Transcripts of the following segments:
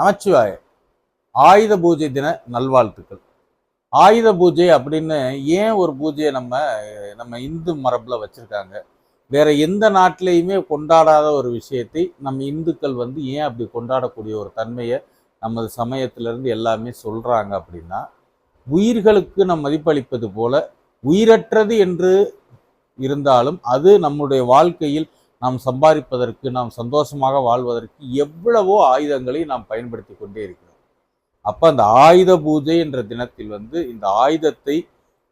நமச்சிவாய. ஆயுத பூஜை தின நல்வாழ்த்துக்கள். ஆயுத பூஜை அப்படின்னு ஏன் ஒரு பூஜையை நம்ம இந்து மரபுல வச்சிருக்காங்க? வேற எந்த நாட்டிலையுமே கொண்டாடாத ஒரு விஷயத்தை நம்ம இந்துக்கள் ஏன் அப்படி கொண்டாடக்கூடிய ஒரு தன்மையை நமது சமயத்திலிருந்து எல்லாமே சொல்றாங்க அப்படின்னா, உயிர்களுக்கு நம் மதிப்பளிப்பது போல உயிரற்றது என்று இருந்தாலும் அது நம்முடைய வாழ்க்கையில் நாம் சம்பாதிப்பதற்கு, நாம் சந்தோஷமாக வாழ்வதற்கு எவ்வளவோ ஆயுதங்களை நாம் பயன்படுத்தி கொண்டே இருக்கிறோம். அப்ப அந்த ஆயுத பூஜை என்ற தினத்தில் இந்த ஆயுதத்தை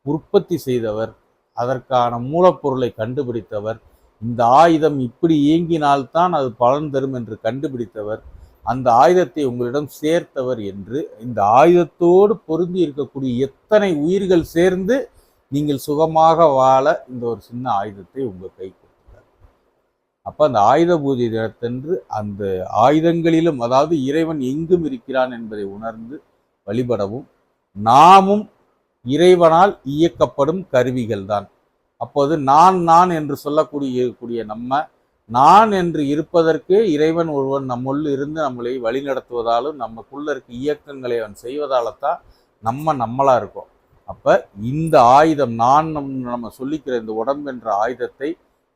உற்பத்தி செய்தவர், அதற்கான மூலப்பொருளை கண்டுபிடித்தவர், இந்த ஆயுதம் இப்படி இயங்கினால்தான் அது பலன் தரும் என்று கண்டுபிடித்தவர், அந்த ஆயுதத்தை உங்களிடம் சேர்த்தவர் என்று இந்த ஆயுதத்தோடு பொருந்தி இருக்கக்கூடிய எத்தனை உயிர்கள் சேர்ந்து நீங்கள் சுகமாக வாழ இந்த ஒரு சின்ன ஆயுதத்தை உங்கள் கை கொடுத்தார். அப்ப அந்த ஆயுத பூஜை தினத்தன்று அந்த ஆயுதங்களிலும், அதாவது இறைவன் எங்கும் இருக்கிறான் என்பதை உணர்ந்து வழிபடவும், நாமும் இறைவனால் இயக்கப்படும் கருவிகள் தான். அப்போது நான் என்று சொல்லக்கூடிய நான் என்று இருப்பதற்கு இறைவன் ஒருவன் நம்முள் இருந்து நம்மளை வழி நடத்துவதாலும் நமக்குள்ள இருக்க இயக்கங்களை அவன் செய்வதால தான் நம்மளா இருக்கோம். அப்ப இந்த ஆயுதம் நம்ம சொல்லிக்கிற இந்த உடம்பு என்ற ஆயுதத்தை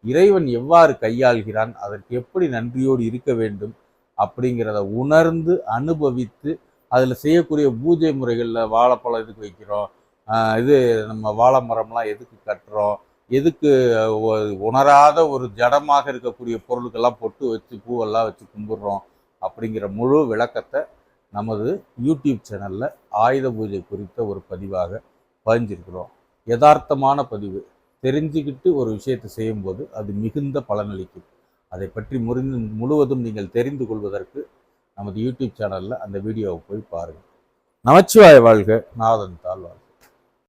இறைவன் எவ்வாறு கையாள்கிறான், அதற்கு எப்படி நன்றியோடு இருக்க வேண்டும் அப்படிங்கிறத உணர்ந்து அனுபவித்து, அதில் செய்யக்கூடிய பூஜை முறைகளில் வாழைப்பழம் எதுக்கு வைக்கிறோம், இது நம்ம வாழை மரம்லாம் எதுக்கு கட்டுறோம், எதுக்கு உணராத ஒரு ஜடமாக இருக்கக்கூடிய பொருளுக்கெல்லாம் பொட்டு வச்சு பூவெல்லாம் வச்சு கும்பிடுறோம் அப்படிங்கிற முழு விளக்கத்தை நமது யூடியூப் சேனலில் ஆயுத பூஜை குறித்த ஒரு பதிவாக பதிஞ்சிருக்கிறோம். யதார்த்தமான பதிவு. தெரிஞ்சுக்கிட்டு ஒரு விஷயத்தை செய்யும்போது அது மிகுந்த பலனளிக்கும். அதை பற்றி முழுவதும் நீங்கள் தெரிந்து கொள்வதற்கு நமது யூடியூப் சேனலில் அந்த வீடியோவை போய் பாருங்கள். நமச்சிவாய வாழ்க, நாதன் தாழ் வாழ்க.